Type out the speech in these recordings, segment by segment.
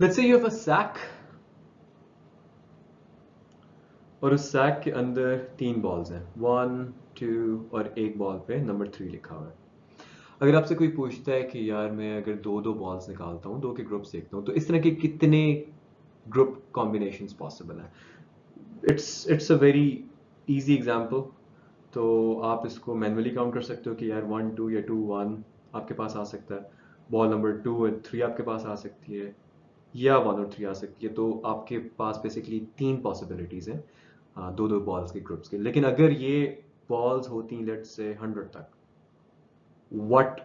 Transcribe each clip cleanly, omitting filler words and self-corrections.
Let's say you have a sack और उस sac के अंदर 3 बॉल्स हैं, 1 2 और एक बॉल पे नंबर 3 लिखा हुआ है। अगर आपसे कोई पूछता है कि यार मैं अगर दो दो बॉल्स निकालता हूँ, दो के ग्रुप्स देखता हूँ, तो इस तरह के कितने ग्रुप कॉम्बिनेशंस पॉसिबल हैं? It's a very easy example. तो आप इसको मैन्युअली काउंट कर सकते हो कि यार 1 2 या 2 1 आपके पास आ सकता है, बॉल नंबर 2 और 3 आपके पास आ सकती है, या 1 और 3 आ सकती है। तो आपके पास बेसिकली 3 पॉसिबिलिटीज हैं दो दो बॉल्स के ग्रुप्स के। लेकिन अगर ये बॉल्स होती लेट्स से 100 तक, what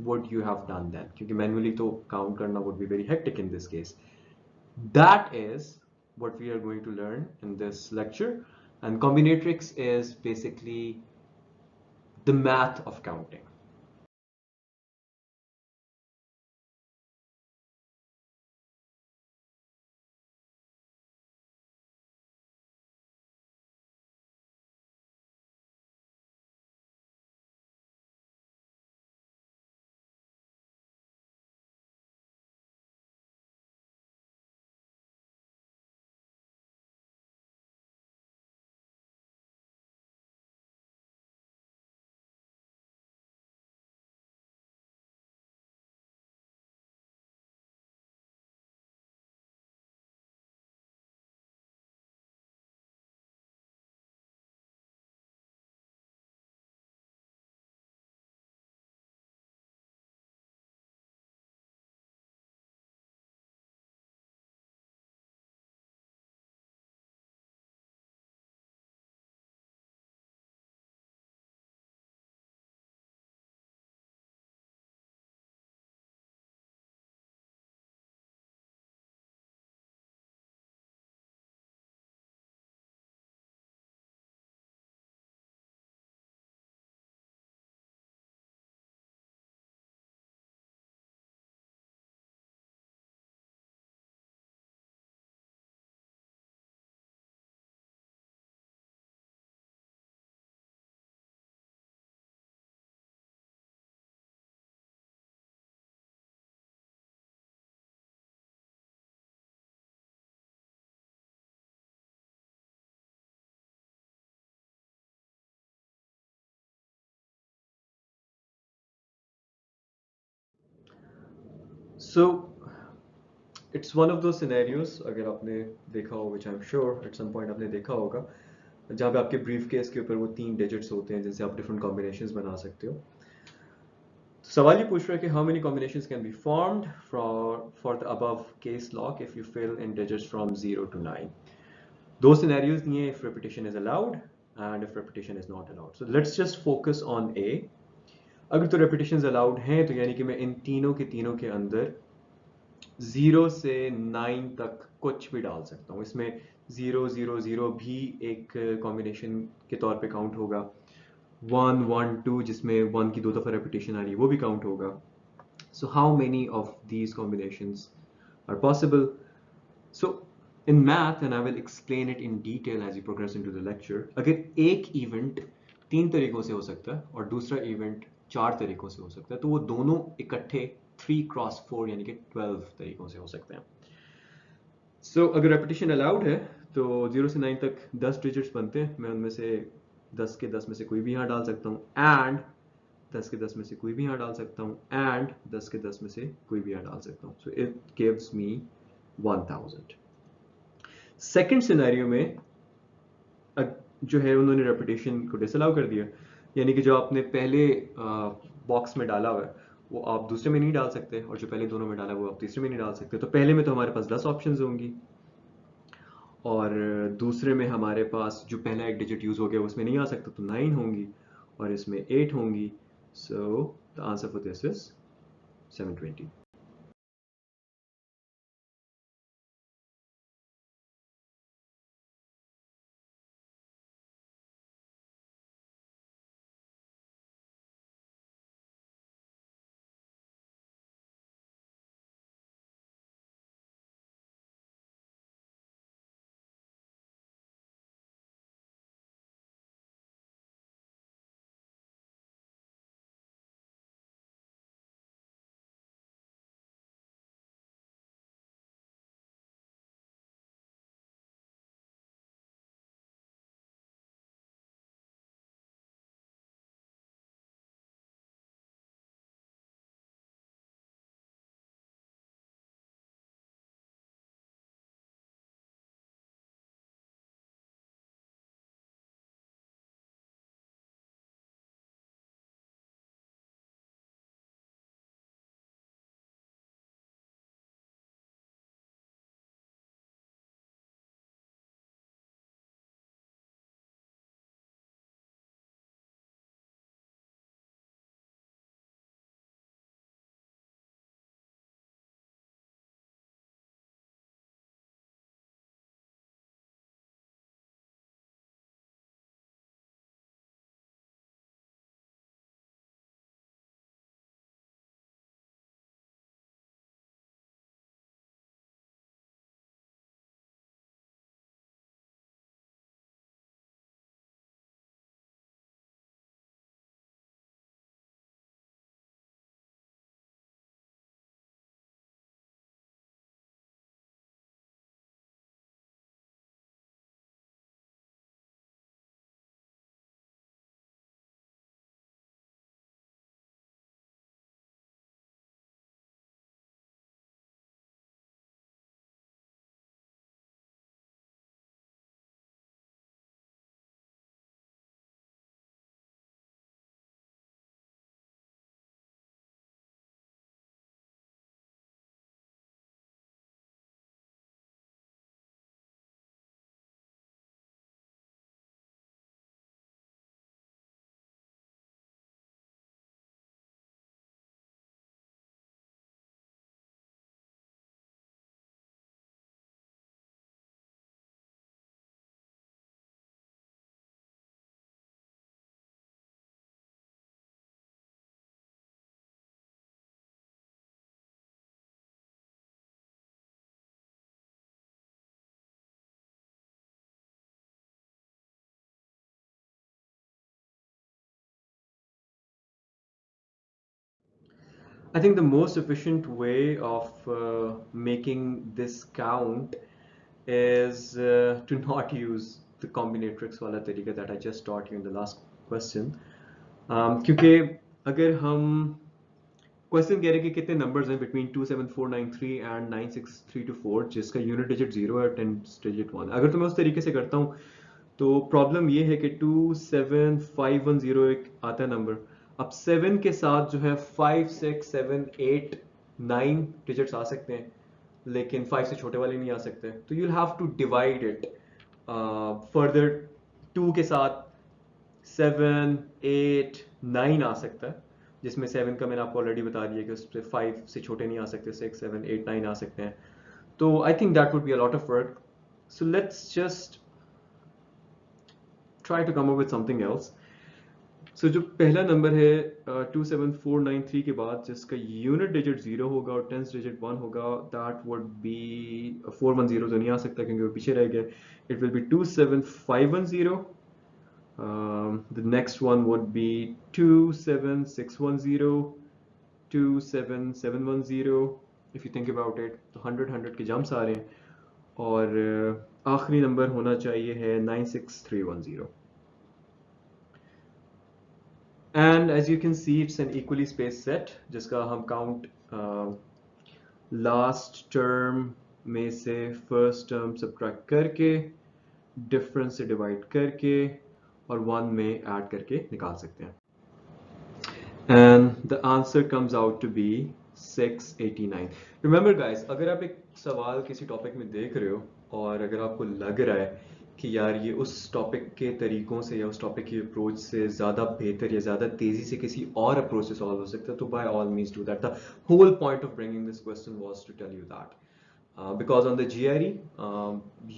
would you have done then? क्योंकि मैन्युअली तो काउंट करना would be very hectic in this case. That is what we are going to learn in this lecture. And combinatorics is basically the math of counting. So it's one of those scenarios, अगर आपने देखा हो, which I'm sure at some point आपने देखा होगा, जहाँ पे आपके ब्रीफ केस के ऊपर वो 3 डिजिट्स होते हैं जिनसे आप डिफरेंट कॉम्बिनेशंस बना सकते हो। सवाल ये पूछ रहा है कि how many combinations can be formed for the above case log if you fill in digits from 0 to 9. दो scenarios दिए हैं, if repetition is allowed and if repetition is not allowed. So let's just focus on A. अगर तो repetitions allowed हैं तो यानी कि मैं इन तीनों के अंदर 0 से 9 तक कुछ भी डाल सकता हूँ। इसमें 0 0 0 भी एक कॉम्बिनेशन के तौर पे काउंट होगा, 1 1 2 जिसमें 1 की 2 दफ़ा repetition आ रही है वो भी काउंट होगा। So how many of these combinations are possible? So in math, and I will explain it in detail as we progress into the lecture, अगर एक इवेंट 3 तरीकों से हो सकता है और दूसरा इवेंट 4 तरीकों से हो सकता है, तो वो दोनों इकट्ठे 3 क्रॉस 4 यानी कि 12 तरीकों से हो सकते हैं। So अगर रेपिटेशन अलाउड है तो 0 से 9 तक 10 डिजिट्स बनते हैं, मैं उनमें से 10 के 10 में से कोई भी यहाँ डाल सकता हूँ, एंड 10 के 10 में से कोई भी यहाँ डाल सकता हूँ, एंड 10 के 10 में से कोई भी यहाँ डाल सकता हूँ। So it gives me 1000। Second scenario में जो है उन्होंने रेपिटेशन को डिसअलाउ कर दिया, यानी कि जो आपने पहले बॉक्स में डाला हुआ है वो आप दूसरे में नहीं डाल सकते, और जो पहले दोनों में डाला वो आप तीसरे में नहीं डाल सकते। तो पहले में तो हमारे पास 10 ऑप्शंस होंगी, और दूसरे में हमारे पास जो पहला एक डिजिट यूज हो गया उसमें नहीं आ सकता, तो 9 होंगी, और इसमें 8 होंगी। सो the answer for this is 720। I think the most efficient way of making this count is to not use the combinatrix वाला तरीका that I just taught you in the last question. क्योंकि अगर हम क्वेश्चन कह रहे हैं कि कितने नंबर्स हैं बिटवीन 27493 एंड 96324 जिसका यूनिट डिजिट 0 है 10 डिजिट 1, अगर तो मैं उस तरीके से करता हूँ तो प्रॉब्लम ये है कि 27510 एक आता है नंबर। अब 7 के साथ जो है 5 6 7 8 9 डिजिट्स आ सकते हैं, लेकिन 5 से छोटे वाले नहीं आ सकते, तो you have to divide it further. 2 के साथ 7 8 9 आ सकता है, जिसमें 7 का मैंने आपको ऑलरेडी बता दिया कि उस पर 5 से छोटे नहीं आ सकते, 6 7 8 9 आ सकते हैं। तो I think that would be a lot of work, so let's just try to come up with something else. So जो पहला नंबर है 27493 के बाद जिसका यूनिट डिजिट 0 होगा और टेंस डिजिट 1 होगा, दैट वुड बी 410 तो नहीं आ सकता क्योंकि वो पीछे रह गया। It will be 27510। The next one would be 27610, 27710। if you think about it तो 100 के जम्प्स आ रहे हैं, और आखिरी नंबर होना चाहिए है 96310। And as you can see, it's an equally spaced set जिसका हम count last term में से first term subtract करके, difference से divide करके और 1 में add करके निकाल सकते हैं। And the answer comes out to be 689. Remember guys, अगर आप एक सवाल किसी टॉपिक में देख रहे हो और अगर आपको लग रहा है कि यार ये उस टॉपिक के तरीकों से या उस टॉपिक की अप्रोच से ज़्यादा बेहतर या ज़्यादा तेज़ी से किसी और अप्रोच से सॉल्व हो सकता है, तो by all means do that. The whole point of bringing this question was to tell you that because on the GRE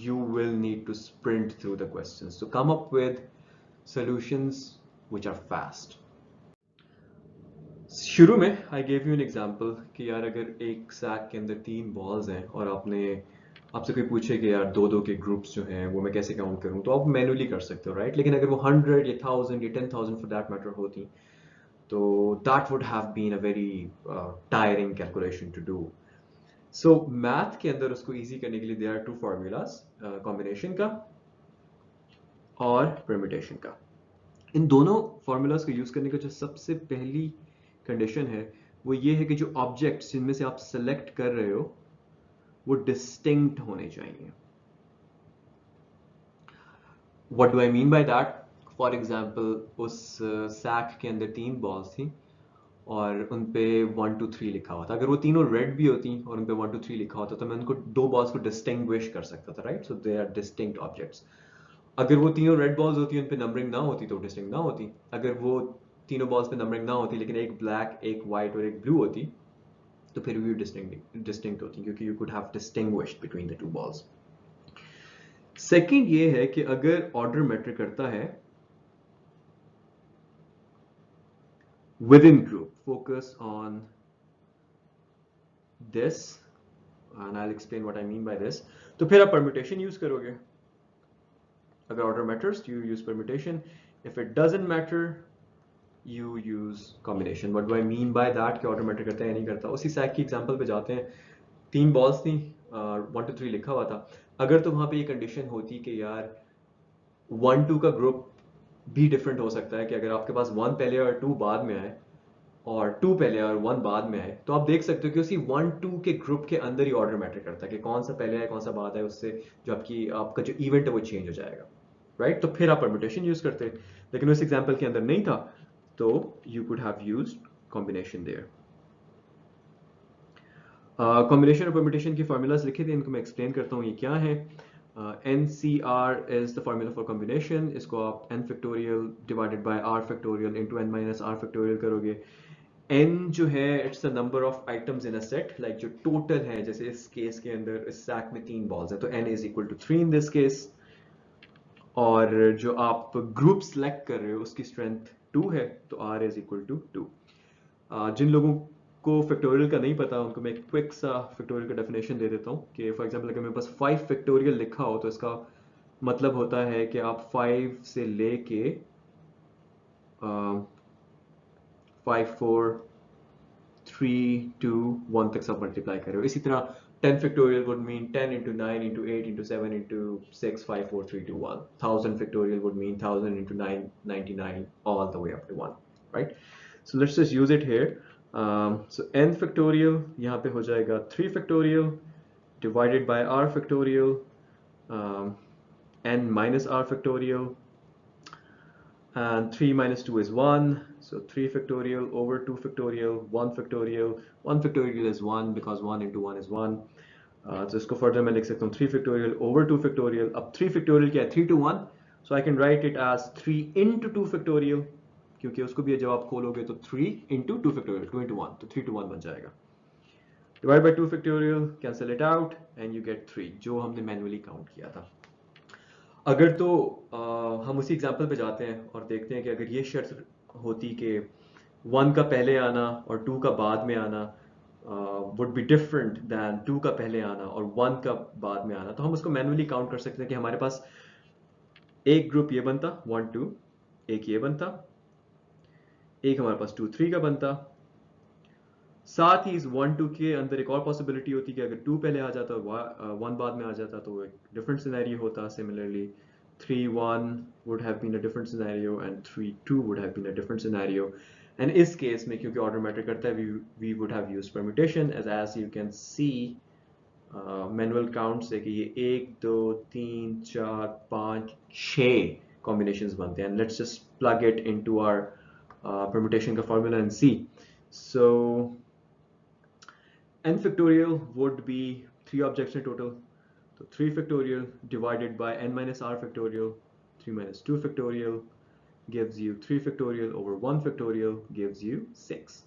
you will need to sprint through the questions to come up with solutions which are fast. शुरू में I gave you an example कि यार अगर एक sac के अंदर 3 balls हैं और आपसे कोई पूछे कि यार 2-2 के ग्रुप्स जो हैं वो मैं कैसे काउंट करूं, तो आप मैनुअली कर सकते हो, राइट? लेकिन अगर वो 100 या 1000 या 10,000 फॉर दैट मैटर होती, तो that would have been a very tiring calculation to do. So math के अंदर उसको इजी करने के लिए देयर आर 2 फार्मूलाज, कॉम्बिनेशन का और परम्यूटेशन का। इन दोनों फार्मूलाज को यूज करने का जो सबसे पहली कंडीशन है वो ये है कि जो ऑब्जेक्ट्स जिनमें से आप सेलेक्ट कर रहे हो वो डिस्टिंक्ट होने चाहिए। What do I mean by that? For example उस सैक के अंदर 3 बॉल्स थी और उन पे 1 2 3 लिखा हुआ था। अगर वो तीनों रेड भी होती और उन पे 1 2 3 लिखा होता तो मैं उनको 2 बॉल्स को डिस्टिंग्विश कर सकता था, right? So they are distinct objects. अगर वो तीनों रेड बॉल्स होती उन पे नंबरिंग ना होती तो डिस्टिंक्ट ना होती। अगर वो तीनों बॉल्स पे नंबरिंग ना होती लेकिन एक ब्लैक एक वाइट और एक ब्लू होती तो फिर भी डिस्टिंक्ट होती क्योंकि you could have distinguished between the 2 balls. Second ये है कि अगर ऑर्डर मैटर करता है within group, focus on this and I'll explain what I mean by this। तो फिर आप permutation यूज करोगे। अगर order matters you use permutation, if it doesn't matter you use combination। what do I mean by that कि order matter करता है या नहीं करता? उसी सैक की एग्जांपल पे जाते हैं। 3 बॉल्स थी, 1 2 3 लिखा हुआ था। अगर तो वहां पे ये कंडीशन होती कि यार 1 2 का ग्रुप भी डिफरेंट हो सकता है कि अगर आपके पास 1 पहले और 2 बाद में आए और 2 पहले और 1 बाद में आए, तो आप देख सकते हो कि उसी 1 2 के ग्रुप के अंदर ही ऑर्डर मैटर करता है कि कौन सा पहले आए कौन सा बाद आए, उससे जो आपका जो इवेंट है वो चेंज हो जाएगा, राइट? तो फिर आप परम्यूटेशन यूज करते हैं, लेकिन उस एग्जांपल के अंदर नहीं था तो you could have used combination there. Combination और परम्यूटेशन की फार्मूलाज लिखे थे, इनको मैं एक्सप्लेन करता हूँ ये क्या है। NCR is the formula for combination। इसको आप n factorial divided by r factorial into n minus r factorial करोगे। n जो है it's the number of items in a set, like जो टोटल है, जैसे इस केस के अंदर इस सैक में 3 बॉल्स हैं तो n is equal to 3 in this case. और जो आप ग्रुप सेलेक्ट कर रहे हो उसकी स्ट्रेंथ 2 है तो r is equal to 2। जिन लोगों को फैक्टोरियल का नहीं पता उनको मैं एक क्विक सा फैक्टोरियल का डेफिनेशन दे देता हूँ कि फॉर एग्जांपल अगर मेरे पास 5 फैक्टोरियल लिखा हो तो इसका मतलब होता है कि आप 5 से लेके 5 4 3 to 1 तक सब मल्टीप्लाई कर रहे हो। इसी तरह 10 factorial would mean 10 into 9 into 8 into 7 into 6 5 4 3 2 1. 1000 factorial would mean 1000 into 999 all the way up to 1, right? So let's just use it here. So n factorial यहाँ पे हो जाएगा 3 factorial divided by r factorial, n minus r factorial, and 3 minus 2 is 1, so 3 factorial over 2 factorial, 1 factorial, 1 factorial is 1 because 1 into 1 is 1. So इसको further मैं लिख सकता हूँ 3 factorial over 2 factorial. अब 3 factorial क्या है? 3 to 1, so I can write it as 3 into 2 factorial, क्योंकि उसको भी जब आप खोलोगे तो 3 into 2 factorial, 2 into 1, तो 3 to 1 बन जाएगा. Divide by 2 factorial, cancel it out and you get 3, जो हमने manually count किया था. अगर तो हम उसी एग्जाम्पल पे जाते हैं और देखते हैं कि अगर ये शर्त होती कि 1 का पहले आना और 2 का बाद में आना वुड बी डिफरेंट दैन 2 का पहले आना और 1 का बाद में आना, तो हम उसको मैनुअली काउंट कर सकते हैं कि हमारे पास एक ग्रुप ये बनता 1 2, एक ये बनता, एक हमारे पास 2 3 का बनता, साथ ही इस 1 2 के अंदर एक और पॉसिबिलिटी होती कि अगर 2 पहले आ जाता और 1 बाद में आ जाता तो एक डिफरेंट सिनेरियो होता. Similarly 3 1 would have been a different scenario and 3 2 would have been a different scenario. And इस केस में क्योंकि ऑर्डर मैटर करता है, we would have used permutation as you can see manual count से कि ये 1 2 3 4 5 6 combinations बनते हैं. Let's just plug it into our permutation का formula and see. So n factorial would be 3 objects in total. So 3 factorial divided by n minus r factorial, 3 minus 2 factorial gives you 3 factorial over 1 factorial gives you 6.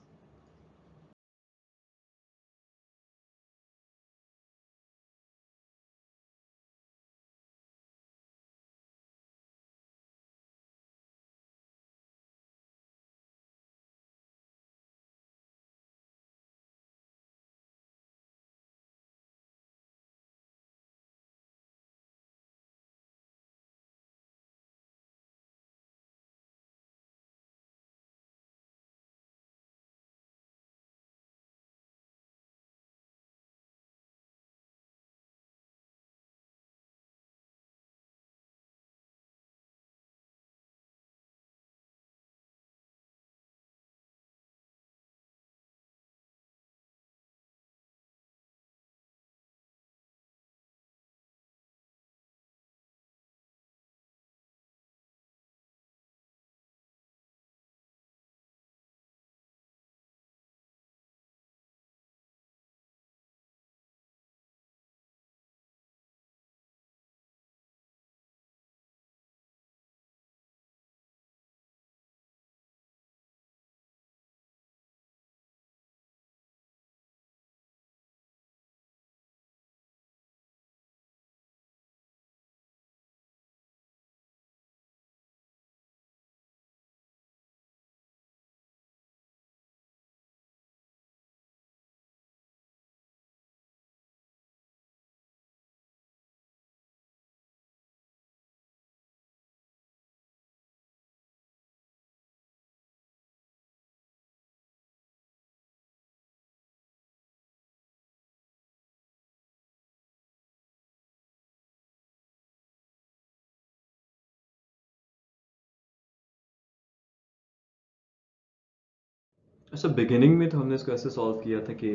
अच्छा, beginning में तो हमने इसको ऐसे solve किया था कि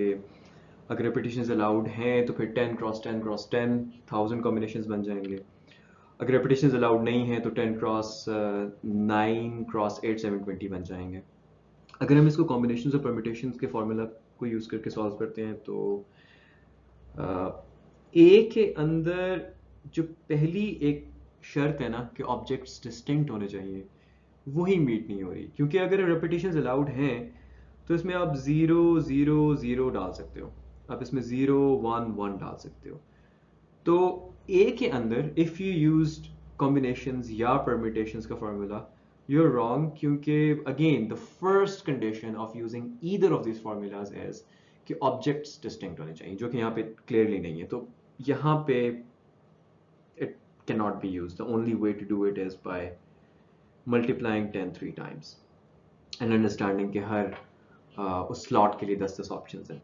अगर रेपिटेशंस अलाउड हैं तो फिर 10 क्रॉस 10 क्रॉस 10 1000 कॉम्बिनेशंस बन जाएंगे. अगर रेपिटेशंस अलाउड नहीं है तो 10 क्रॉस 9 क्रॉस 8 720 बन जाएंगे. अगर हम इसको कॉम्बिनेशंस और परम्यूटेशंस के फॉर्मूला को यूज़ करके सॉल्व करते हैं तो ए के अंदर जो पहली एक शर्त है ना कि ऑब्जेक्ट्स डिस्टिंक्ट होने चाहिए, वही मीट नहीं हो रही. क्योंकि अगर रेपिटेशंस अलाउड हैं तो इसमें आप 0 0 0 डाल सकते हो, आप इसमें 0 1 1 डाल सकते हो. तो ए के अंदर इफ़ यू यूज्ड कॉम्बिनेशंस या परम्यूटेशंस का फॉर्मूला, यू आर रॉन्ग. क्योंकि again the first condition of using either of this formulas is कि ऑब्जेक्ट्स डिस्टिंक्ट होने चाहिए, जो कि यहाँ पे क्लियरली नहीं है. तो यहाँ पे it cannot be used. The only way to do it is by multiplying 10 3 times and understanding कि हर उस स्लॉट के लिए 10-10 ऑप्शंस हैं।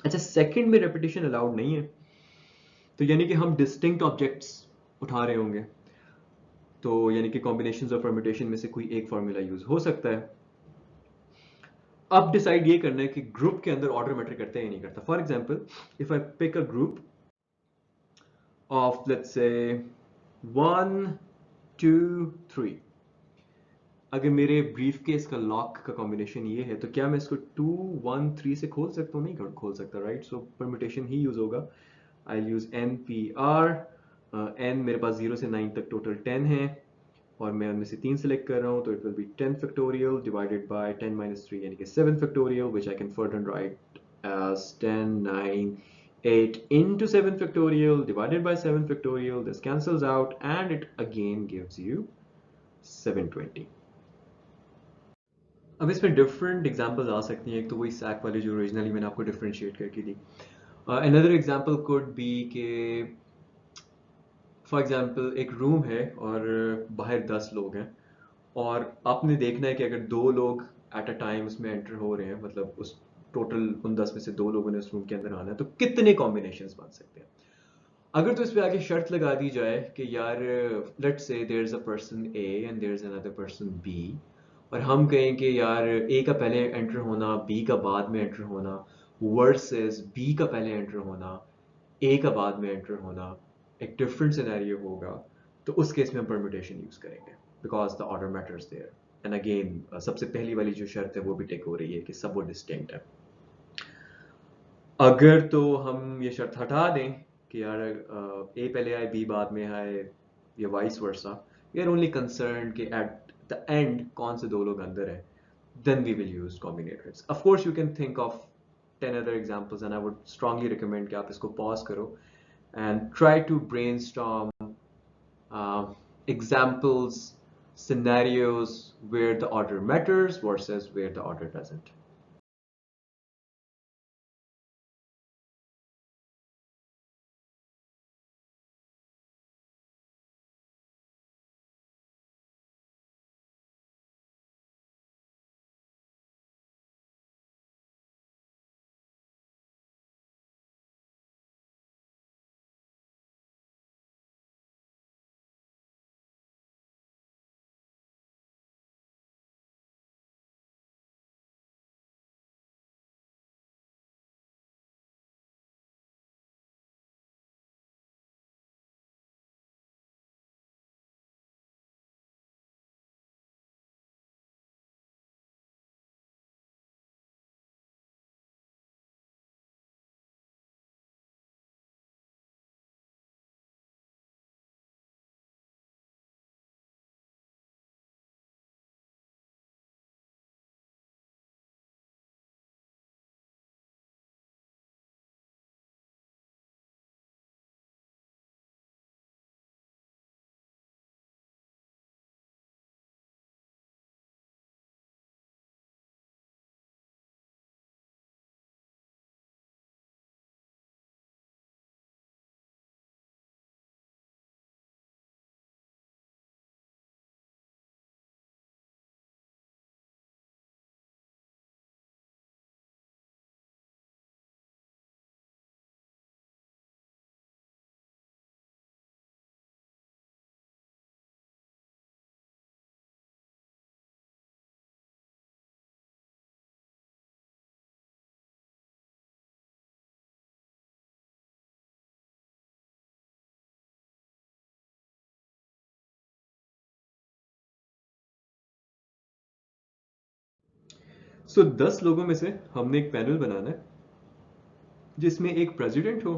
अच्छा, सेकंड में रेपिटेशन अलाउड नहीं है, तो यानी कि हम डिस्टिंक्ट ऑब्जेक्ट्स उठा रहे होंगे, तो यानी कि कॉम्बिनेशंस और परम्यूटेशन में से कोई एक फार्मूला यूज हो सकता है। अब डिसाइड ये करना है कि ग्रुप के अंदर ऑर्डर मैटर करता है या नहीं करता। For example, if I pick a group of let's say 1 2 3, अगर मेरे ब्रीफ केस का लॉक का कॉम्बिनेशन ये है, तो क्या मैं इसको 2 1 3 से खोल सकता हूँ? नहीं खोल सकता, राइट? सो परम्यूटेशन ही यूज होगा। I use N P R. N मेरे पास 0 से 9 तक टोटल 10 है, और मैं उनमें से 3 सेलेक्ट कर रहा हूँ, तो it will be 10 factorial divided by 10 minus 3 यानी कि 7 factorial, which I can further right as 10 9 8 into 7 factorial divided by 7 factorial. This cancels out and it again gives you 720. अब इसमें डिफरेंट एग्जांपल्स आ सकती हैं। एक तो वही सैक वाली जो ओरिजिनली मैंने आपको डिफरेंशिएट करके दी। अनदर एग्जांपल कुड बी के फॉर एग्जांपल एक रूम है और बाहर 10 लोग हैं, और आपने देखना है कि अगर 2 लोग एट अ टाइम उसमें एंटर हो रहे हैं, मतलब उस टोटल उन 10 में से 2 लोगों ने उस रूम के अंदर आना है, तो कितने कॉम्बिनेशंस बन सकते हैं। अगर तो इस पे आगे शर्त लगा दी जाए कि यार let's say there is a person A and there is another person B, और हम कहें कि यार ए का पहले एंटर होना, बी का बाद में एंटर होना, वर्सेस बी का पहले एंटर होना, ए का बाद में एंटर होना, एक डिफरेंट सिनेरियो होगा, तो उस केस में हम परम्यूटेशन यूज करेंगे because the order matters there. And again सबसे पहली वाली जो शर्त है वो भी टेक हो रही है कि सब वो डिस्टिंक्ट है। अगर तो हम ये शर्त हटा दें कि यार ए पहले आए बी बाद में आए, या vice versa, we are only concern कि एट द एंड कौन से 2 लोग अंदर हैं, then we will use combinatorics. Of course, you can think of 10 other examples, and I would strongly recommend कि आप इसको pause करो and try to brainstorm uh, examples, scenarios where the order matters versus where the order doesn't. So 10 लोगों में से हमने एक panel बनाना है जिसमें एक प्रेसिडेंट हो,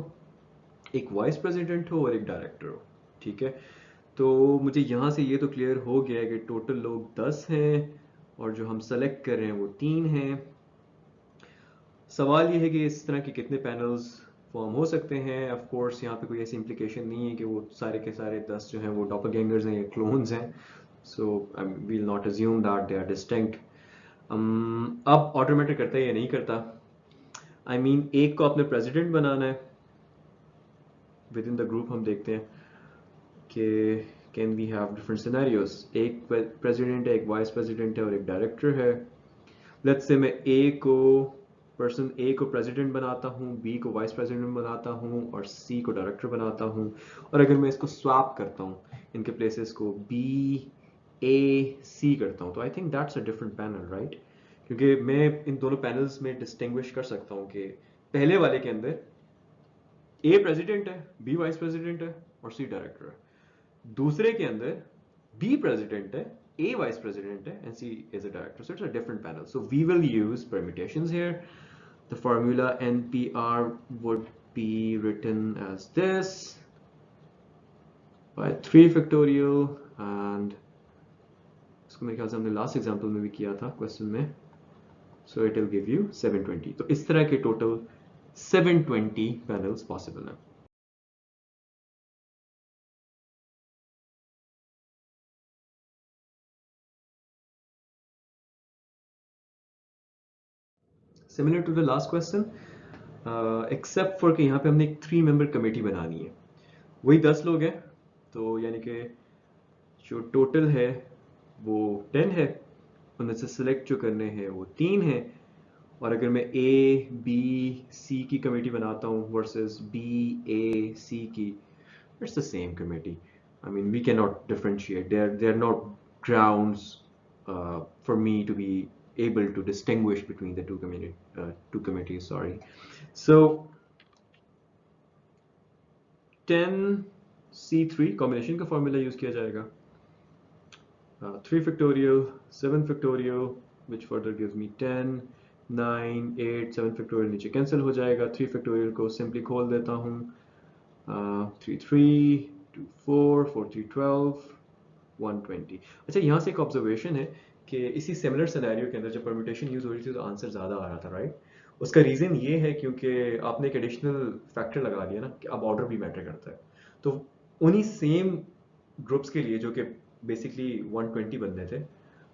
एक वाइस प्रेसिडेंट हो और एक डायरेक्टर हो। ठीक है, तो मुझे यहाँ से ये तो क्लियर हो गया है कि टोटल लोग 10 हैं और जो हम सेलेक्ट कर रहे हैं वो 3 हैं। सवाल ये है कि इस तरह के कितने पैनल्स फॉर्म हो सकते हैं। ऑफ कोर्स यहाँ पे कोई ऐसी इम्प्लीकेशन नहीं है कि वो सारे के सारे 10 जो हैं वो डॉपलगैंगर्स हैं या क्लोन्स हैं। So we will not assume that they are distinct. अब ऑर्डर मैटर करता है या नहीं करता। आई मीन एक को आपने प्रेसिडेंट बनाना है विद इन द ग्रुप। हम देखते हैं कि can we have different scenarios. एक प्रेसिडेंट है, एक वाइस प्रेसिडेंट है और एक डायरेक्टर है। लेट्स से मैं पर्सन ए को प्रेसिडेंट बनाता हूँ, बी को वाइस प्रेसिडेंट बनाता हूँ और सी को डायरेक्टर बनाता हूँ। और अगर मैं इसको स्वैप करता हूँ, इनके प्लेसेस को बी ए सी करता हूँ, तो I think that's a different panel, right? क्योंकि मैं इन दोनों पैनल्स में डिस्टिंग्विश कर सकता हूँ कि पहले वाले के अंदर ए प्रेसिडेंट है, बी वाइस प्रेसिडेंट है और सी डायरेक्टर है। दूसरे के अंदर बी प्रेसिडेंट है, A vice president है, and C is a director. So it's a different panel. So we will use permutations here. The formula NPR would be written as this by 3 factorial, and इसको मेरे ख्याल से हमने last example में भी किया था क्वेश्चन में. So it will give you 720. तो इस तरह के टोटल 720 पैनल्स पॉसिबल हैं. Similar to the last question, except for कि यहाँ पे हमने एक 3 member कमेटी बनानी है. वही 10 लोग हैं, तो यानी कि जो टोटल है वो 10 है, उनमें से सिलेक्ट जो करने हैं वो 3 हैं. और अगर मैं ए बी सी की कमेटी बनाता हूँ वर्सेस बी ए सी की, it's the same committee. I mean we can not differentiate, they are not grounds for me to be able to distinguish between the two committees, sorry. So 10C3 combination का formula use किया जाएगा. 3 factorial, 7 factorial, which further gives me 10, 9, 8, 7 factorial नीचे cancel हो जाएगा. 3 factorial को simply खोल देता हूँ. 3 3 2 4 4 3 12 120. अच्छा, यहाँ से एक ऑब्जर्वेशन है कि इसी सिमिलर सिनेरियो के अंदर जब परम्यूटेशन यूज हो रही थी तो आंसर ज़्यादा आ रहा था, राइट? उसका रीज़न ये है क्योंकि आपने एक एडिशनल फैक्टर लगा दिया ना कि अब ऑर्डर भी मैटर करता है. तो उन्हीं सेम ग्रुप्स के लिए जो कि बेसिकली 120 बनने थे,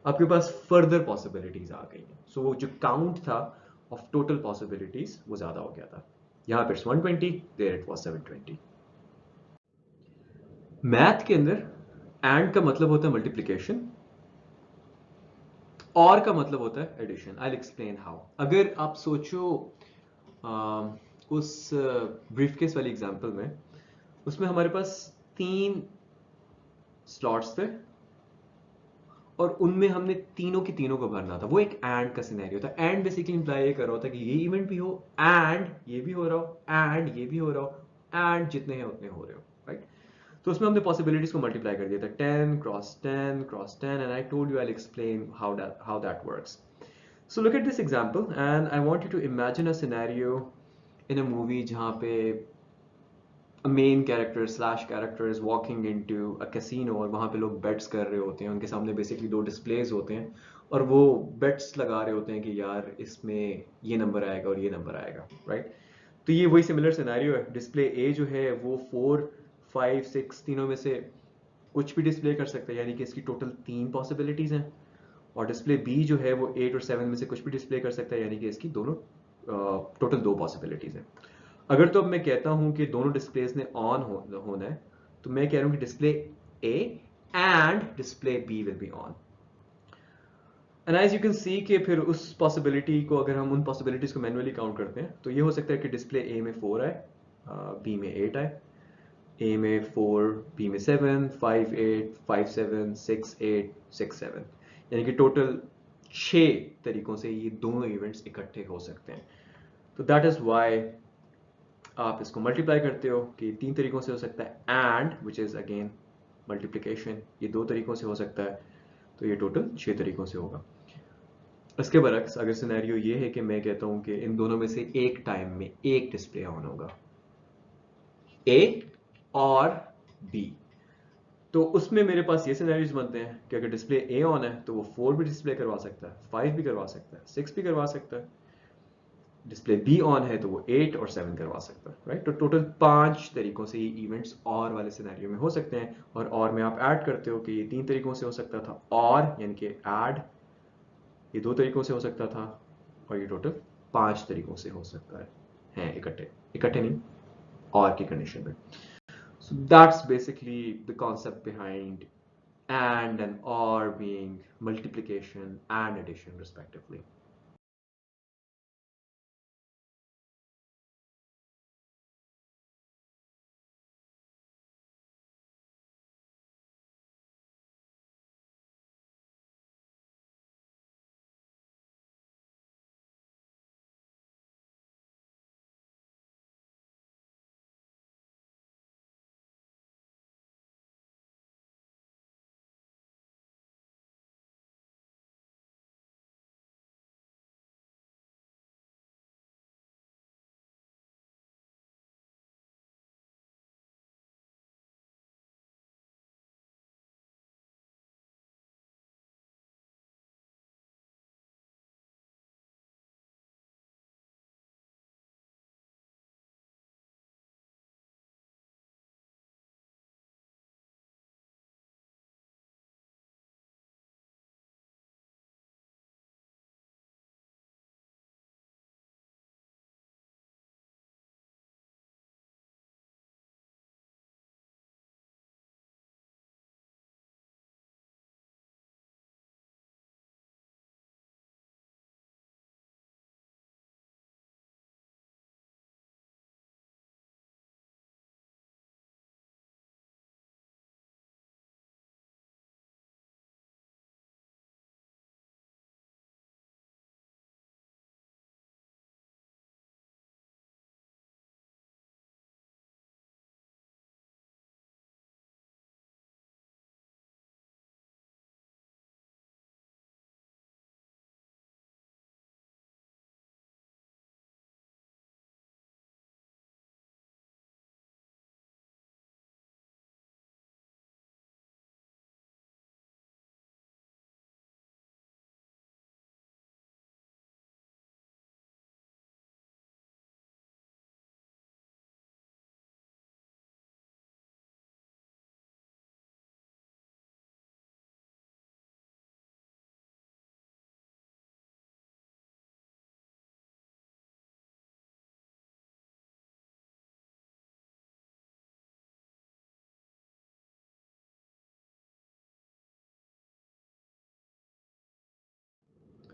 आपके पास फर्दर पॉसिबिलिटीज आ गई हैं. सो वो जो काउंट था ऑफ टोटल पॉसिबिलिटीज वो ज़्यादा हो गया था. यहाँ पर 120, देयर इट वाज 720. मैथ के अंदर एंड का मतलब होता है मल्टीप्लिकेशन, और का मतलब होता है addition. I will explain how. अगर आप सोचो उस ब्रीफकेस वाली एग्जांपल में, उसमें हमारे पास 3 स्लॉट्स थे और उनमें हमने तीनों की तीनों को भरना था. वो एक एंड का सिनेरियो था. एंड बेसिकली इंप्लाई ये कर रहा होता कि ये इवेंट भी हो एंड ये भी हो रहा हो एंड ये भी हो रहा हो एंड जितने हैं उतने हो रहे हो, राइट? तो उसमें हमने पॉसिबिलिटीज को मल्टीप्लाई कर दिया था 10 cross 10 cross 10, and I told you I will explain how that works. So look at this example, and I want you to imagine a scenario in a movie जहाँ पे a main character slash character is walking into a casino और वहाँ पे लोग bets कर रहे होते हैं. उनके सामने बेसिकली 2 डिस्प्लेज होते हैं और वो बेट्स लगा रहे होते हैं कि यार इसमें ये नंबर आएगा और ये नंबर आएगा, राइट? तो ये वही सिमिलर सिनेरियो है. डिस्प्ले ए जो है वो 4 5 6 तीनों में से कुछ भी डिस्प्ले कर सकता है, यानी कि इसकी टोटल 3 पॉसिबिलिटीज हैं. और डिस्प्ले बी जो है वो 8 और 7 में से कुछ भी डिस्प्ले कर सकता है, यानी कि इसकी दोनों टोटल 2 पॉसिबिलिटीज हैं. अगर तो अब मैं कहता हूं कि दोनों डिस्प्लेस ने ऑन होना है, तो मैं कह रहा हूं कि display A and display B will be on. And as you can see कि फिर उस पॉसिबिलिटी को अगर हम उन पॉसिबिलिटीज को मैन्युअली काउंट करते हैं तो ये हो सकता है कि डिस्प्ले ए में 4 आए, बी में 8 आए, ए में 4, बी में 7, 5 8, 5 7, 6 8, 6 7, यानी कि टोटल 6 तरीकों से ये दोनों इवेंट्स इकट्ठे हो सकते हैं. तो दैट इज वाई आप इसको मल्टीप्लाई करते हो कि 3 तरीकों से हो सकता है, and which is again multiplication ये 2 तरीकों से हो सकता है, तो ये टोटल 6 तरीकों से होगा. इसके बरक्स अगर सिनेरियो ये है कि मैं कहता हूं कि इन दोनों में से एक टाइम में एक डिस्प्ले ऑन होगा, ए और बी, तो उसमें मेरे पास ये सिनेरियोज बनते हैं कि अगर डिस्प्ले ए ऑन है तो वो 4 भी डिस्प्ले करवा सकता है, 5 भी करवा सकता है, 6 भी करवा सकता है. डिस्प्ले बी ऑन है तो वो 8 और 7 करवा सकता है, राइट? तो टोटल 5 तरीकों से ये इवेंट्स और वाले सिनेरियो में हो सकते हैं. और में आप ऐड करते हो कि ये 3 तरीकों से हो सकता था, और यानी कि ऐड ये 2 तरीकों से हो सकता था, और ये टोटल 5 तरीकों से हो सकता है इकट्ठे इकट्ठे नहीं, और की कंडीशन में. So that's basically the concept behind and or being multiplication and addition respectively.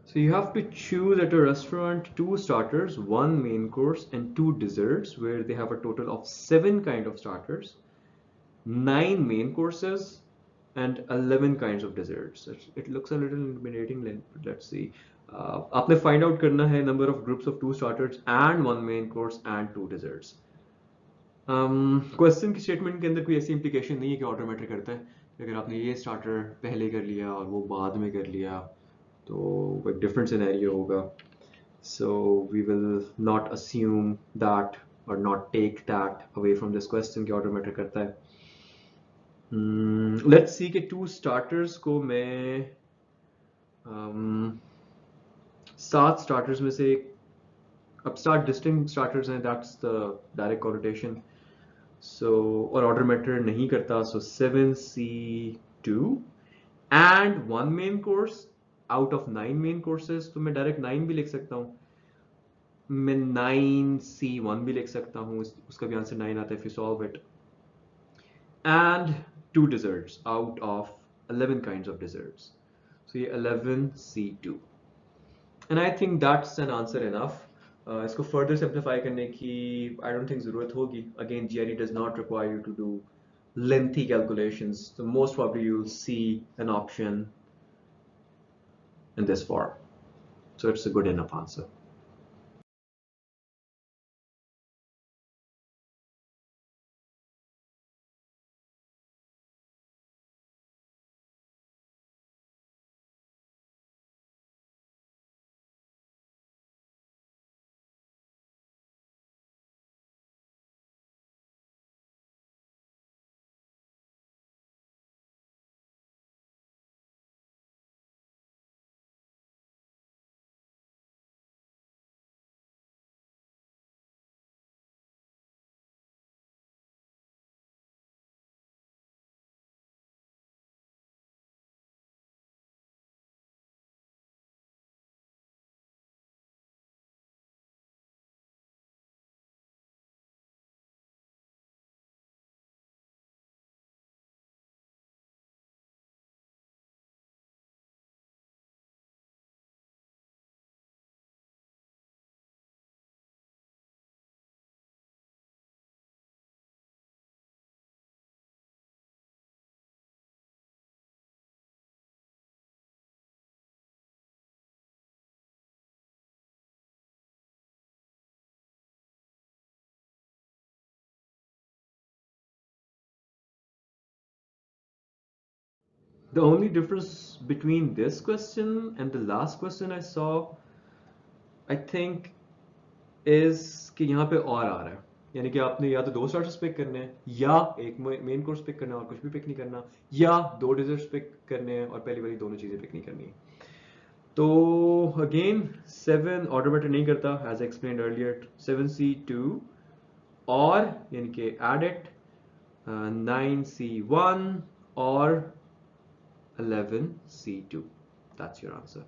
So you have to choose at a restaurant two starters, one main course, and two desserts, where they have a total of seven kind of starters, nine main courses, and 11 kinds of desserts. It looks a little intimidating. Let's see. आपने find out करना है number of groups of two starters and one main course and two desserts. Question की statement के अंदर कोई ऐसी implication नहीं है कि ऑर्डर मैटर करता है कि अगर आपने ये स्टार्टर पहले कर लिया और वो बाद में कर लिया तो एक डिफरेंट सिनेरियो होगा. So we will not assume that or not take that away from this question कि ऑर्डर मैटर करता है. Let's see कि two starters को मैं सात starters में से अब start distinct starters हैं, that's the direct correlation. So और order matter नहीं करता, so 7C2 and one main course out of 9 main courses, तो मैं direct 9 भी लिख सकता हूँ. मैं 9C1 भी लिख सकता हूँ, उसका भी आंसर 9 आता है if you solve it. And two desserts out of 11 kinds of desserts. So ये 11C2. And I think that's an answer enough. इसको further simplify करने की I don't think ज़रूरत होगी. Again, GRE does not require you to do lengthy calculations. So most probably you'll see an option in this form. So it's a good enough answer. The only difference between this question and the last question I saw, I think, is कि यहाँ पे और आ रहा है. यानी कि आपने या तो दो स्टार्टर्स पिक करने हैं या एक मेन कोर्स पिक करना है और कुछ भी पिक नहीं करना, या दो डेजर्ट्स पिक करने हैं और पहली वाली दोनों चीजें पिक नहीं करनी है. तो अगेन 7 ऑर्डर मैटर नहीं करता एज एक्सप्लेन्ड अर्लियर. 7C2 और यानी कि add it 9C1 or 11C2. That's your answer.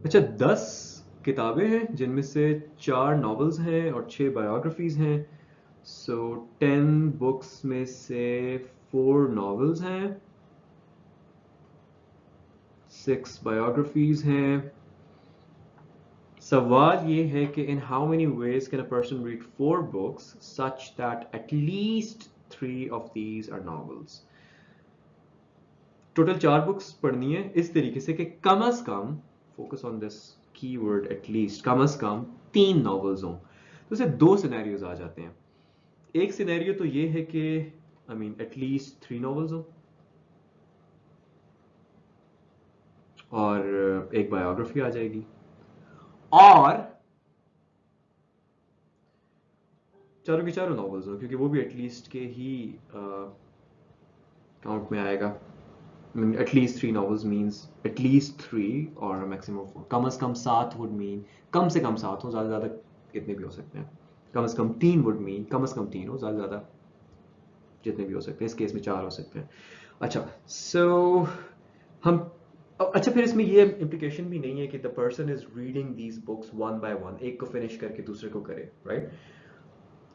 अच्छा, 10 किताबें हैं जिनमें से 4 नॉवेल्स हैं और 6 बायोग्राफीज हैं। सो 10 बुक्स में से 4 नॉवेल्स हैं, 6 बायोग्राफीज हैं। सवाल ये है कि in how many ways can a person read 4 books such that at least 3 of these are novels? Total 4 books पढ़नी है इस तरीके से कि कम अज कम, focus on this keyword at least, कम अज कम 3 नॉवेल्स हों। तो इसे 2 सिनेरियोज आ जाते हैं। एक सिनेरियो तो ये है कि आई मीन एटलीस्ट 3 नॉवेल्स हों और एक बायोग्राफी आ जाएगी, और चारों की चारों नॉवेल्स हों, क्योंकि वो भी एटलीस्ट के ही काउंट में आएगा। I mean, at least 3 novels means at least 3 or a maximum of 4. कम से कम 7 would mean कम से कम 7 हो, ज़्यादा ज़्यादा कितने भी हो सकते हैं। कम से कम 3 would mean कम से कम 3 हो, ज़्यादा ज़्यादा जितने भी हो सकते हैं। इस केस में 4 हो सकते हैं। अच्छा, so हम अच्छा, फिर इसमें ये implication भी नहीं है कि the person is reading these books one by one, एक को finish करके दूसरे को करे, right?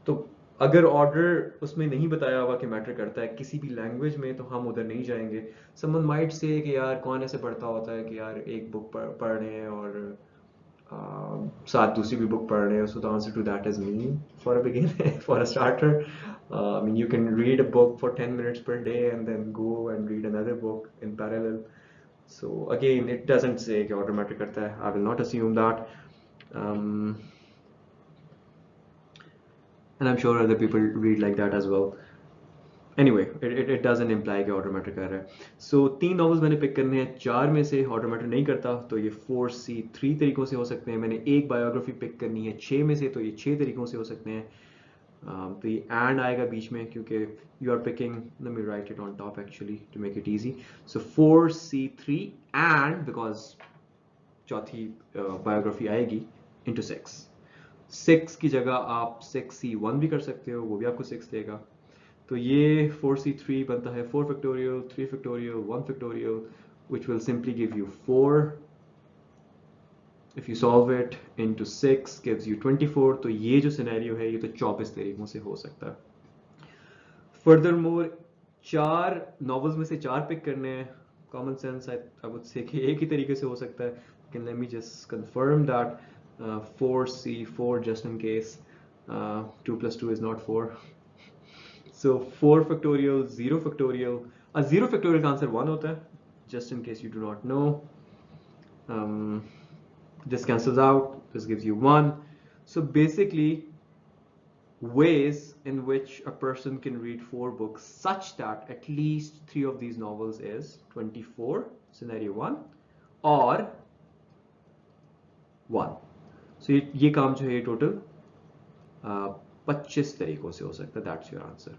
तो अगर ऑर्डर उसमें नहीं बताया हुआ कि मैटर करता है किसी भी लैंग्वेज में, तो हम उधर नहीं जाएंगे। समवन माइट से कि यार कौन ऐसे पढ़ता होता है कि यार एक बुक पढ़ रहे हैं और साथ दूसरी भी बुक पढ़ रहे हैं। So the answer to that is me for a beginner, for a starter. I mean you can read a book for 10 minutes per day and then go and read another book in parallel. So again, it doesn't say कि order matter करता है. I will not assume that. Um, and I'm sure other people read like that as well. Anyway, it doesn't imply कि order matter कर रहा है। So 3 novels मैंने pick करने हैं, 4 में से ऑर्डर मैटर नहीं करता, तो ये 4C 3 तरीकों से हो सकते हैं। मैंने एक बायोग्राफी पिक करनी है 6 में से, तो ये 6 तरीकों से हो सकते हैं। तो ये एंड आएगा बीच में, क्योंकि you are picking, let me write it on top actually to make it easy. So 4C3 and, because चौथी बायोग्राफी आएगी, इंटू 6 की जगह आप 6C1 भी कर सकते हो, वो भी आपको 6 देगा। तो ये 4C3 बनता है 4 factorial, 3 factorial, 1 factorial, which will simply give you 4. If you solve it into 6 gives you 24. तो ये जो सिनेरियो है ये तो 24 तरीकों से हो सकता है। Furthermore, 4 नॉवेल्स में से 4 पिक करने हैं। Common sense I would say कि एक ही तरीके से हो सकता है, लेकिन let me just confirm that 4C4 just in case 2 plus 2 is not 4. So 4 factorial, 0 factorial. 0 factorial का आंसर 1 होता है, just in case you do not know. Um, this cancels out, this gives you 1. So basically, ways in which a person can read 4 books such that at least 3 of these novels is 24, scenario 1, or 1. So ये काम जो है ये total 25 तरीकों से हो सकता है। That's your answer.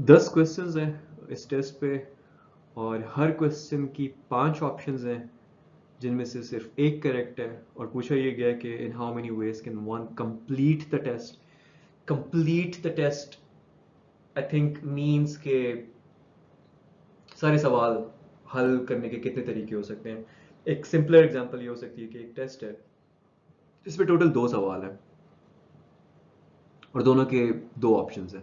10 क्वेश्चंस हैं इस टेस्ट पे और हर क्वेश्चन की 5 ऑप्शंस हैं जिनमें से सिर्फ एक करेक्ट है और पूछा ये गया कि in how many ways can one complete the test. Complete the test I think means के सारे सवाल हल करने के कितने तरीके हो सकते हैं। एक सिंपलर एग्जांपल ये हो सकती है कि एक टेस्ट है जिसमें टोटल 2 सवाल हैं और दोनों के 2 ऑप्शंस हैं।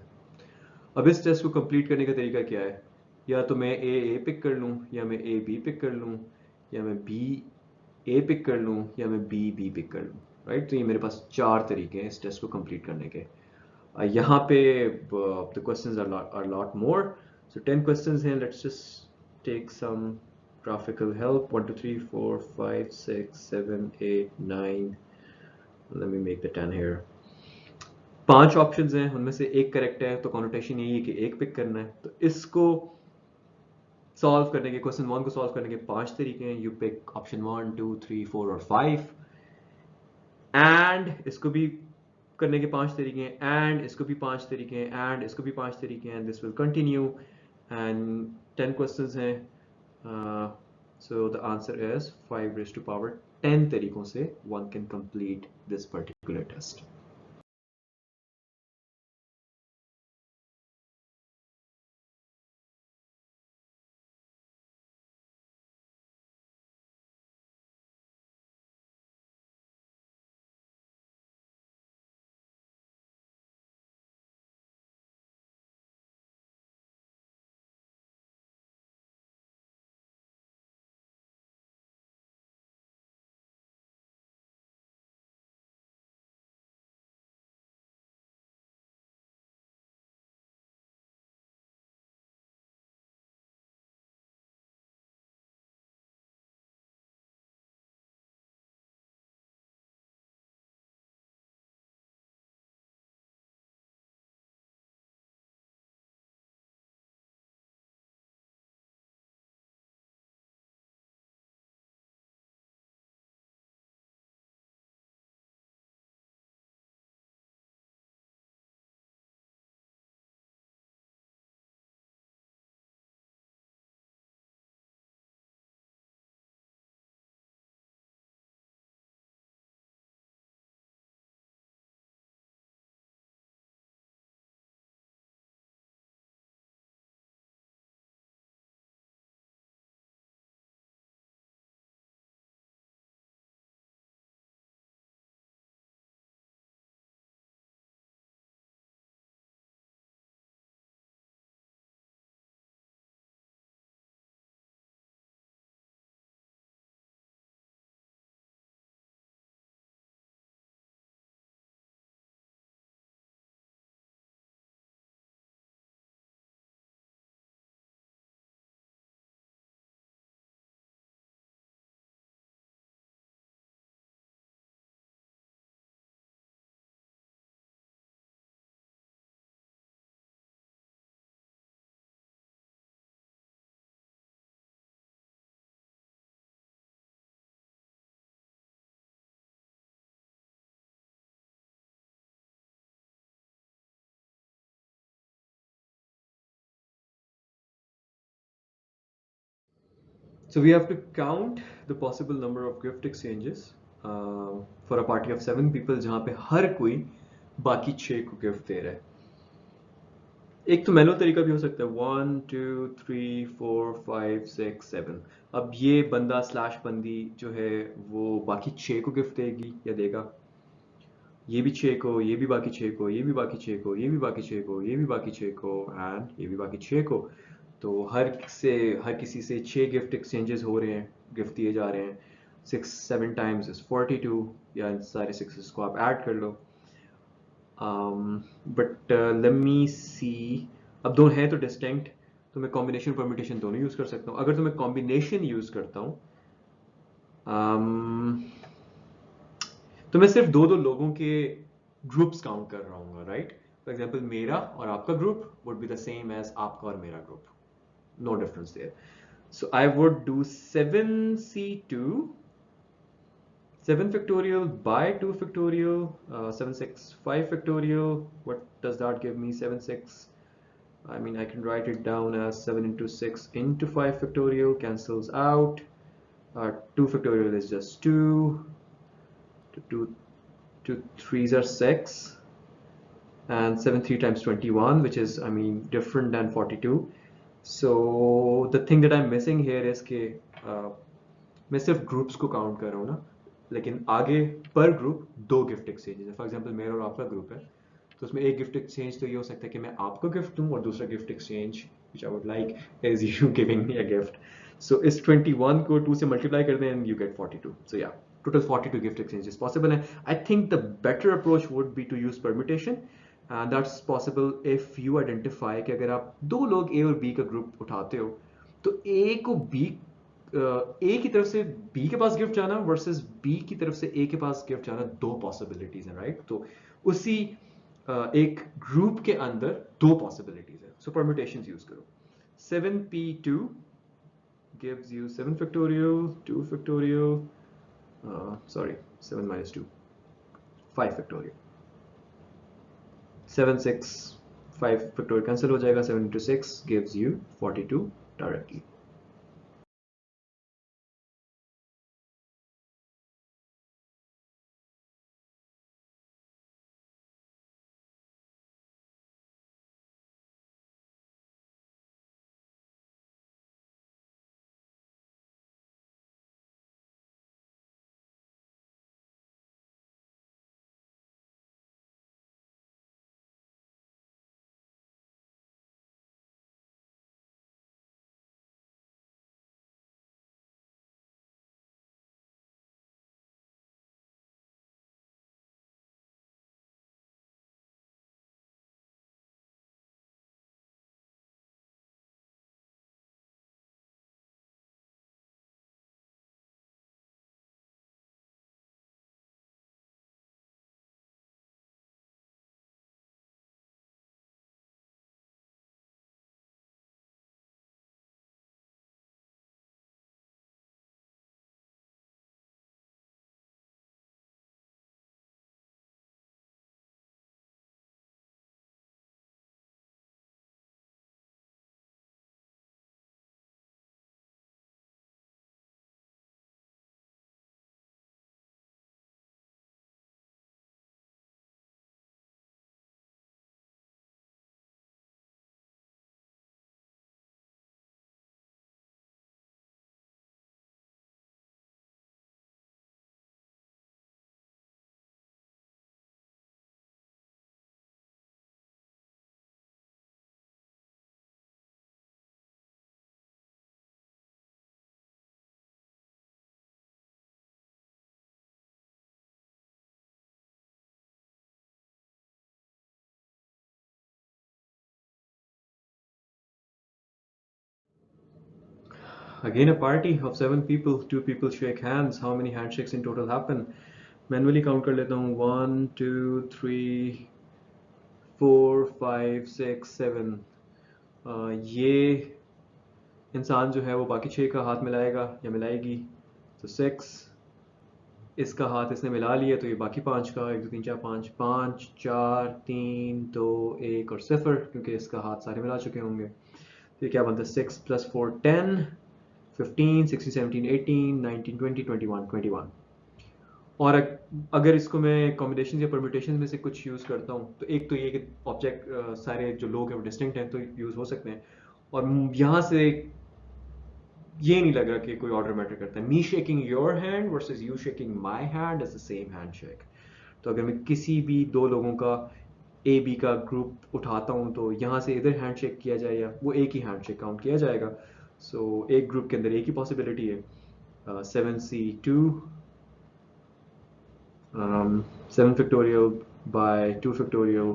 अब इस टेस्ट को कंप्लीट करने का तरीका क्या है? या तो मैं ए पिक कर लूँ, या मैं ए बी पिक कर लूँ, या मैं बी ए पिक कर लूँ, या मैं बी बी पिक कर लूँ। राइट, तो ये मेरे पास 4 तरीके हैं इस टेस्ट को कंप्लीट करने के। यहाँ पे the questions are lot more. So 10 questions हैं। Let's just take some graphical help. 1 2 3 4 5 6 7 8 9, let me make the 10 here. 5 options हैं, उनमें से एक करेक्ट है, तो कॉन्नोटेशन यही है कि एक पिक करना है। तो इसको सॉल्व करने के, क्वेश्चन 1 को सॉल्व करने के 5 तरीके हैं। यू पिक ऑप्शन 1 2 3 4 और 5। एंड इसको भी करने के 5 तरीके हैं, एंड इसको भी 5 तरीके हैं, एंड इसको भी 5 तरीके हैं। This will continue and 10 questions हैं। So the answer is 5 raise to power 10 तरीकों से one can complete this particular test. So we have to count the possible number of gift exchanges for a party of 7 people जहाँ पे हर कोई बाकी 6 को gift दे रहा है। एक तो मैनुअल तरीका भी हो सकता है, 1 2 3 4 5 6 7। अब ये बंदा स्लैश बंदी जो है वो बाकी 6 को गिफ्ट देगी या देगा, ये भी 6 को, ये भी बाकी 6 को, ये भी बाकी 6 को, ये भी बाकी 6 को, ये भी बाकी 6 को, एंड ये भी बाकी 6 को। तो हर किसी से 6 गिफ्ट एक्सचेंजेस हो रहे हैं, गिफ्ट दिए जा रहे हैं। 6 7 टाइम्स इज 42, या इन सारे सिक्सेस को आप ऐड कर लो। बट लेट मी सी, अब दोनों हैं तो डिस्टिंक्ट, तो मैं कॉम्बिनेशन परम्यूटेशन दोनों यूज़ कर सकता हूँ। अगर तो मैं कॉम्बिनेशन यूज़ करता हूँ तो मैं सिर्फ दो दो लोगों के ग्रुप्स काउंट कर रहा हूँ, राइट? फॉर एग्जाम्पल मेरा और आपका group would be the same as आपका और मेरा group, no difference there. So I would do 7c2, 7 factorial by 2 factorial, 7 6 5 factorial. What does that give me? 7 6 I mean, I can write it down as 7 into 6 into 5 factorial cancels out. 2 factorial is just 2. 2, 2 3s are 6. And 7 3 times 21, which is, I mean, different than 42. So the thing that I'm missing here is कि मैं सिर्फ groups को count कर रहा हूँ ना, लेकिन आगे पर ग्रुप 2 गिफ्ट एक्सचेंजेस है. फॉर एग्जांपल मेरा और आपका ग्रुप है, तो उसमें एक गिफ्ट एक्सचेंज तो ये हो सकता है कि मैं आपको गिफ्ट दूं, और दूसरा gift exchange which I would like is you giving me a gift. So इस 21 को 2 से मल्टीप्लाई कर दें and you get 42. So yeah, total 42 gift exchanges possible. And I think the better approach would be to use permutation. And that's possible if you identify कि अगर आप दो लोग A और B का ग्रुप उठाते हो, तो A को B A की तरफ से B के पास गिफ्ट जाना वर्सेस B की तरफ से A के पास गिफ्ट जाना, दो पॉसिबिलिटीज हैं, राइट? तो उसी एक ग्रुप के अंदर दो पॉसिबिलिटीज है. सो परम्यूटेशंस यूज करो. 7p2 gives you 7 factorial, 2 factorial, sorry, 7 minus 2, 5 factorial. 7 6 5 factorial cancel हो जाएगा. 7 into 6 gives you 42 directly. Again, a party of 7 people, 2 people shake hands. How many handshakes in total happen? Manually count कर लेता हूँ. 1 2 3 4 5 6 7. ये इंसान जो है वो बाकी 6 का हाथ मिलाएगा या मिलाएगी, तो 6. इसका हाथ इसने मिला लिया, तो ये बाकी 5 का, 1 2 3 4 5, 5 4 3 2 1 और 0, क्योंकि इसका हाथ सारे मिला चुके होंगे. तो ये क्या बनता है? 6 + 4 10, 15 16 17 18 19 20 21 21. और अगर इसको मैं कॉम्बिनेशन या परम्यूटेशन में से कुछ यूज़ करता हूँ, तो एक तो ये कि ऑब्जेक्ट सारे जो लोग हैं वो डिस्टिंक्ट हैं, तो यूज़ हो सकते हैं. और यहाँ से ये नहीं लग रहा कि कोई ऑर्डर मैटर करता है. Me shaking your hand versus you shaking my hand is the same hand shake. तो अगर मैं किसी भी दो लोगों का ए बी का ग्रुप उठाता हूँ, तो यहाँ से इधर हैंड शेक किया जाए या वो एक ही हैंड शेक काउंट किया जाएगा. सो एक ग्रुप के अंदर एक ही पॉसिबिलिटी है. 7c2, 7 factorial by 2 factorial,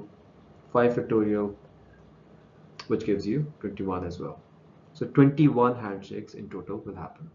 5 factorial, which gives you 21 as well. So 21 handshakes in total will happen.